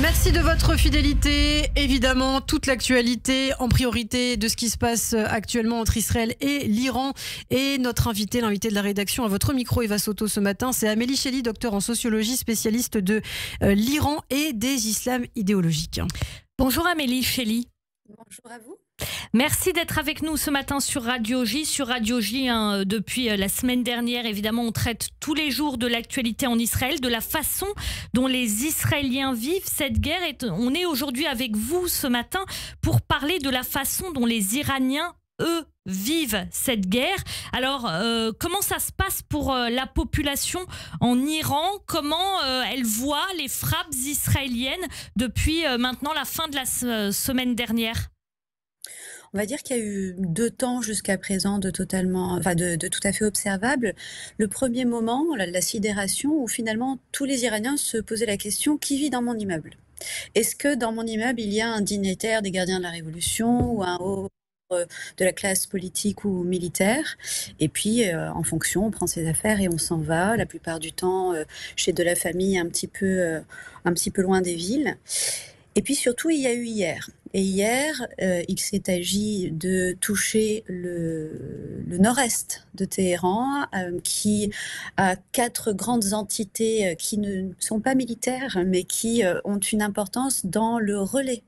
Merci de votre fidélité. Évidemment, toute l'actualité en priorité de ce qui se passe actuellement entre Israël et l'Iran. Et notre l'invité de la rédaction à votre micro, Eva Soto, ce matin, c'est Amélie Chély, docteur en sociologie, spécialiste de l'Iran et des islams idéologiques. Bonjour Amélie Chély. Bonjour à vous. Merci d'être avec nous ce matin sur Radio J. Sur Radio J, depuis la semaine dernière, évidemment, on traite tous les jours de l'actualité en Israël, de la façon dont les Israéliens vivent cette guerre. Et on est aujourd'hui avec vous ce matin pour parler de la façon dont les Iraniens, eux, vivent cette guerre. Alors, comment ça se passe pour la population en Iran? Comment elle voit les frappes israéliennes depuis maintenant la fin de la semaine dernière? On va dire qu'il y a eu 2 temps jusqu'à présent de tout à fait observables. Le premier moment, la sidération, où finalement tous les Iraniens se posaient la question: qui vit dans mon immeuble? Est-ce que dans mon immeuble il y a un dignitaire des gardiens de la Révolution ou un haut de la classe politique ou militaire? Et puis en fonction, on prend ses affaires et on s'en va, la plupart du temps chez de la famille un petit peu loin des villes. Et puis surtout, il y a eu hier. Et hier, il s'est agi de toucher le nord-est de Téhéran, qui a 4 grandes entités qui ne sont pas militaires, mais qui ont une importance dans le relais,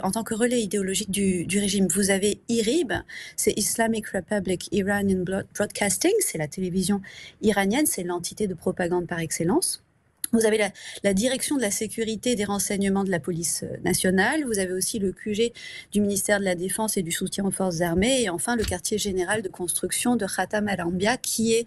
en tant que relais idéologique du régime. Vous avez IRIB, c'est Islamic Republic Iranian Broadcasting, c'est la télévision iranienne, c'est l'entité de propagande par excellence. Vous avez la direction de la sécurité et des renseignements de la police nationale. Vous avez aussi le QG du ministère de la Défense et du soutien aux forces armées. Et enfin, le quartier général de construction de Khatam al-Anbiya, qui est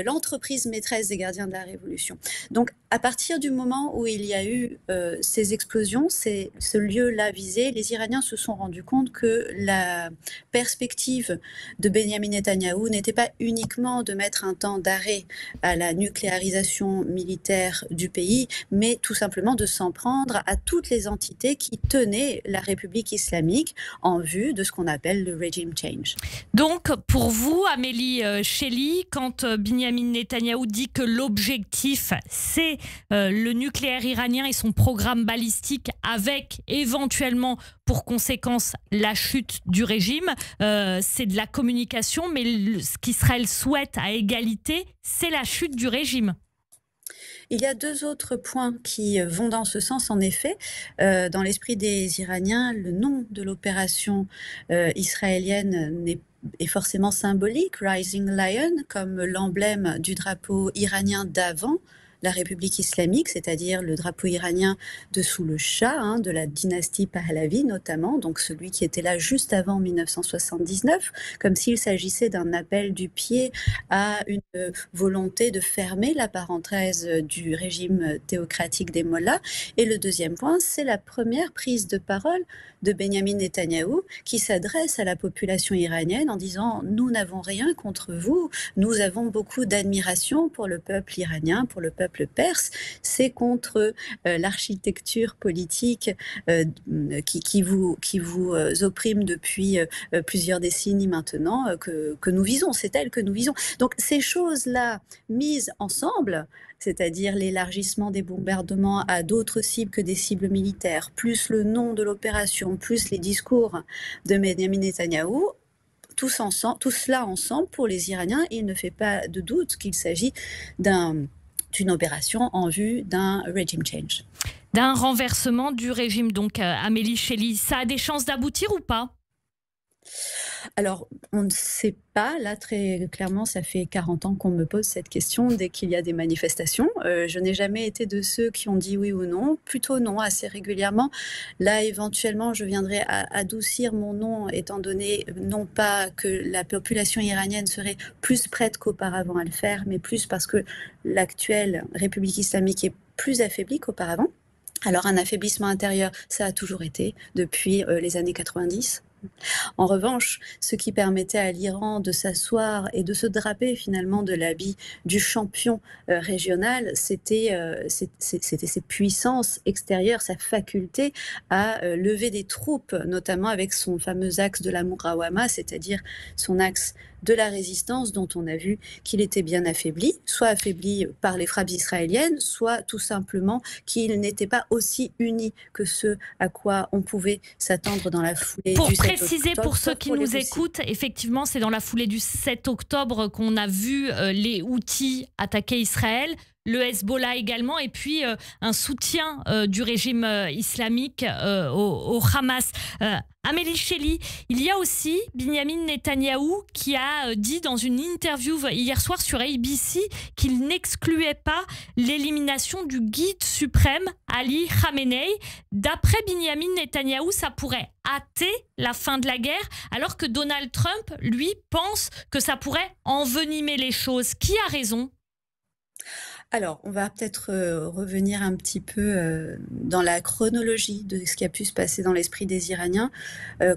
l'entreprise maîtresse des gardiens de la Révolution. Donc, à partir du moment où il y a eu ces explosions, ce lieu-là visé, les Iraniens se sont rendus compte que la perspective de Benyamin Netanyahou n'était pas uniquement de mettre un temps d'arrêt à la nucléarisation militaire du pays, mais tout simplement de s'en prendre à toutes les entités qui tenaient la République islamique en vue de ce qu'on appelle le regime change. Donc, pour vous, Amélie Chély, quand Benyamin Netanyahou dit que l'objectif, c'est le nucléaire iranien et son programme balistique, avec éventuellement pour conséquence la chute du régime, c'est de la communication, mais ce qu'Israël souhaite à égalité, c'est la chute du régime. Il y a 2 autres points qui vont dans ce sens. En effet, dans l'esprit des Iraniens, le nom de l'opération israélienne est forcément symbolique, Rising Lion, comme l'emblème du drapeau iranien d'avant la République islamique, c'est-à-dire le drapeau iranien de sous le Shah, de la dynastie Pahlavi notamment, donc celui qui était là juste avant 1979, comme s'il s'agissait d'un appel du pied à une volonté de fermer la parenthèse du régime théocratique des mollahs. Et le deuxième point, c'est la première prise de parole de Benyamin Netanyahou qui s'adresse à la population iranienne en disant: nous n'avons rien contre vous, nous avons beaucoup d'admiration pour le peuple iranien, pour le peuple perse, c'est contre l'architecture politique qui vous opprime depuis plusieurs décennies maintenant que nous visons, c'est elle que nous visons. Donc ces choses-là mises ensemble, c'est-à-dire l'élargissement des bombardements à d'autres cibles que des cibles militaires, plus le nom de l'opération, plus les discours de Benyamin Netanyahou, tout cela ensemble, pour les Iraniens, il ne fait pas de doute qu'il s'agit d'une opération en vue d'un regime change. D'un renversement du régime, donc Amélie Chély, ça a des chances d'aboutir ou pas ? Alors, on ne sait pas. Là, très clairement, ça fait 40 ans qu'on me pose cette question dès qu'il y a des manifestations. Je n'ai jamais été de ceux qui ont dit oui ou non. Plutôt non, assez régulièrement. Là, éventuellement, je viendrai adoucir mon non, étant donné non pas que la population iranienne serait plus prête qu'auparavant à le faire, mais plus parce que l'actuelle République islamique est plus affaiblie qu'auparavant. Alors, un affaiblissement intérieur, ça a toujours été depuis les années 90. En revanche, ce qui permettait à l'Iran de s'asseoir et de se draper finalement de l'habit du champion régional, c'était ses puissances extérieures, sa faculté à lever des troupes, notamment avec son fameux axe de la Muqawama, c'est-à-dire son axe de la résistance dont on a vu qu'il était bien affaibli, soit affaibli par les frappes israéliennes, soit tout simplement qu'il n'était pas aussi uni que ce à quoi on pouvait s'attendre dans la foulée Pour du 7 préciser octobre. pour ceux qui nous écoutent, effectivement, c'est dans la foulée du 7 octobre qu'on a vu les Houthis attaquer Israël, le Hezbollah également, et puis un soutien du régime islamique au Hamas. Amélie Chély, il y a aussi Binyamin Netanyahou qui a dit dans une interview hier soir sur ABC qu'il n'excluait pas l'élimination du guide suprême Ali Khamenei. D'après Binyamin Netanyahou, ça pourrait hâter la fin de la guerre, alors que Donald Trump, lui, pense que ça pourrait envenimer les choses. Qui a raison ? Alors, on va peut-être revenir un petit peu dans la chronologie de ce qui a pu se passer dans l'esprit des Iraniens.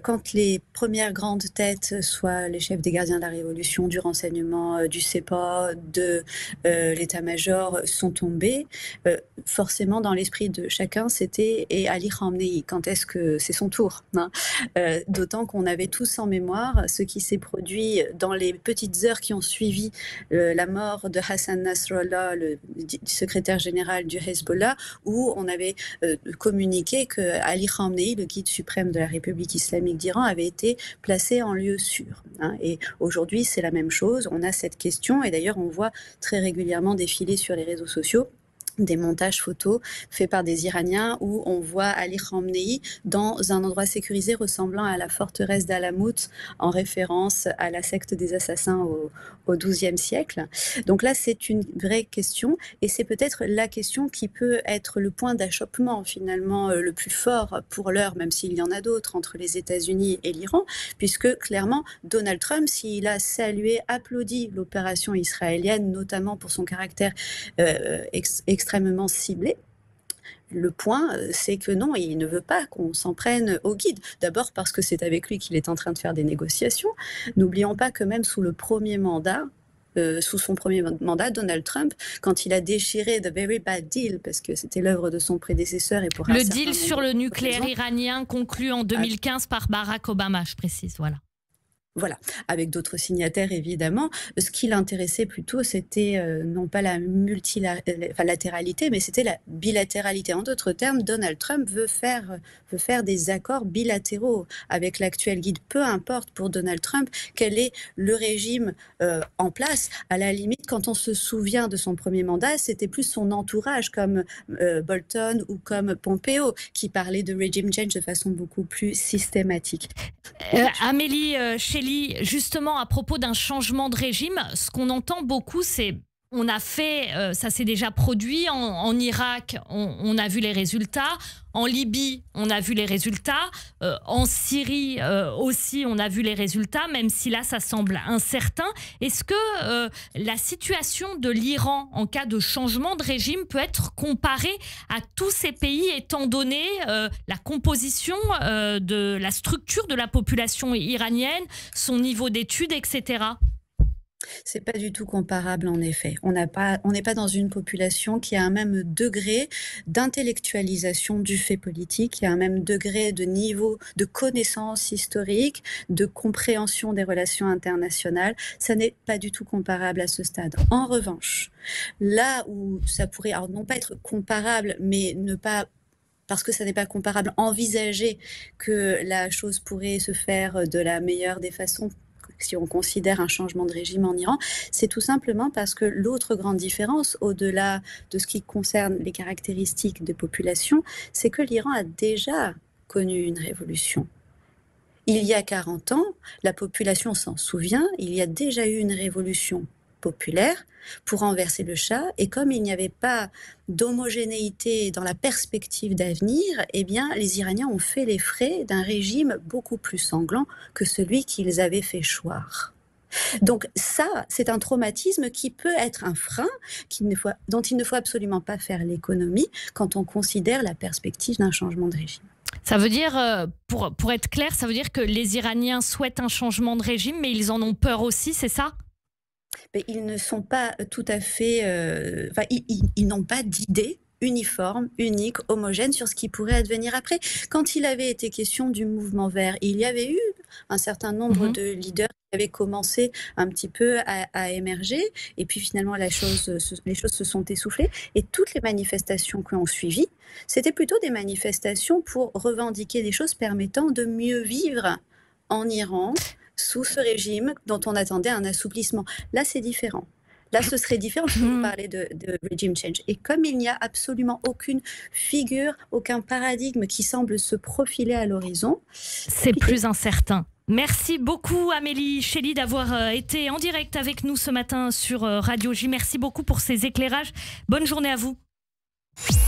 Quand les premières grandes têtes, soit les chefs des gardiens de la Révolution, du renseignement, du CEPA, de l'état-major, sont tombés, forcément dans l'esprit de chacun, c'était et Ali Khamenei, quand est-ce que c'est son tour, hein. D'autant qu'on avait tous en mémoire ce qui s'est produit dans les petites heures qui ont suivi la mort de Hassan Nasrallah, le secrétaire général du Hezbollah, où on avait communiqué que Ali Khamenei, le guide suprême de la République islamique d'Iran, avait été placé en lieu sûr, hein. Et aujourd'hui, c'est la même chose. On a cette question, et d'ailleurs, on voit très régulièrement défiler sur les réseaux sociaux des montages photos faits par des Iraniens où on voit Ali Khamenei dans un endroit sécurisé ressemblant à la forteresse d'Alamout, en référence à la secte des assassins au XIIe siècle. Donc là, c'est une vraie question, et c'est peut-être la question qui peut être le point d'achoppement finalement le plus fort pour l'heure, même s'il y en a d'autres, entre les États-Unis et l'Iran, puisque clairement, Donald Trump, s'il a salué, applaudi l'opération israélienne, notamment pour son caractère extrêmement ciblé, le point, c'est que non, il ne veut pas qu'on s'en prenne au guide. D'abord parce que c'est avec lui qu'il est en train de faire des négociations. N'oublions pas que même sous son premier mandat, Donald Trump, quand il a déchiré The Very Bad Deal, parce que c'était l'œuvre de son prédécesseur, et pour le deal sur le nucléaire iranien conclu en 2015 par Barack Obama, je précise, voilà. Voilà, avec d'autres signataires évidemment. Ce qui l'intéressait plutôt, c'était non pas la latéralité, mais c'était la bilatéralité. En d'autres termes, Donald Trump veut faire des accords bilatéraux avec l'actuel guide. Peu importe pour Donald Trump quel est le régime en place. À la limite, quand on se souvient de son premier mandat, c'était plus son entourage comme Bolton ou comme Pompeo qui parlait de regime change de façon beaucoup plus systématique. Amélie Chély, justement à propos d'un changement de régime, ce qu'on entend beaucoup, c'est on a fait, ça s'est déjà produit en Irak, on a vu les résultats. En Libye, on a vu les résultats. En Syrie aussi, on a vu les résultats, même si là, ça semble incertain. Est-ce que la situation de l'Iran en cas de changement de régime peut être comparée à tous ces pays, étant donné la composition de la structure de la population iranienne, son niveau d'études, etc.? C'est pas du tout comparable en effet. On n'est pas dans une population qui a un même degré d'intellectualisation du fait politique, qui a un même degré de niveau de connaissance historique, de compréhension des relations internationales. Ça n'est pas du tout comparable à ce stade. En revanche, là où ça pourrait, alors non pas être comparable, mais ne pas, parce que ça n'est pas comparable, envisager que la chose pourrait se faire de la meilleure des façons, si on considère un changement de régime en Iran, c'est tout simplement parce que l'autre grande différence, au-delà de ce qui concerne les caractéristiques des populations, c'est que l'Iran a déjà connu une révolution. Il y a 40 ans, la population s'en souvient, il y a déjà eu une révolution populaire pour renverser le Shah, et comme il n'y avait pas d'homogénéité dans la perspective d'avenir, eh bien, les Iraniens ont fait les frais d'un régime beaucoup plus sanglant que celui qu'ils avaient fait choir. Donc ça, c'est un traumatisme qui peut être un frein dont il ne faut absolument pas faire l'économie quand on considère la perspective d'un changement de régime. Ça veut dire, pour être clair, ça veut dire que les Iraniens souhaitent un changement de régime, mais ils en ont peur aussi, c'est ça ? Mais ils ne sont pas tout à fait... ils n'ont pas d'idée uniforme, unique, homogène sur ce qui pourrait advenir après. Quand il avait été question du mouvement vert, il y avait eu un certain nombre de leaders qui avaient commencé un petit peu à émerger. Et puis finalement, les choses se sont essoufflées. Et toutes les manifestations qui ont suivi, c'était plutôt des manifestations pour revendiquer des choses permettant de mieux vivre en Iran sous ce régime dont on attendait un assouplissement. Là, c'est différent. Là, ce serait différent si vous parlez de regime change. Et comme il n'y a absolument aucune figure, aucun paradigme qui semble se profiler à l'horizon, c'est plus incertain. Merci beaucoup Amélie Chély d'avoir été en direct avec nous ce matin sur Radio J. Merci beaucoup pour ces éclairages. Bonne journée à vous.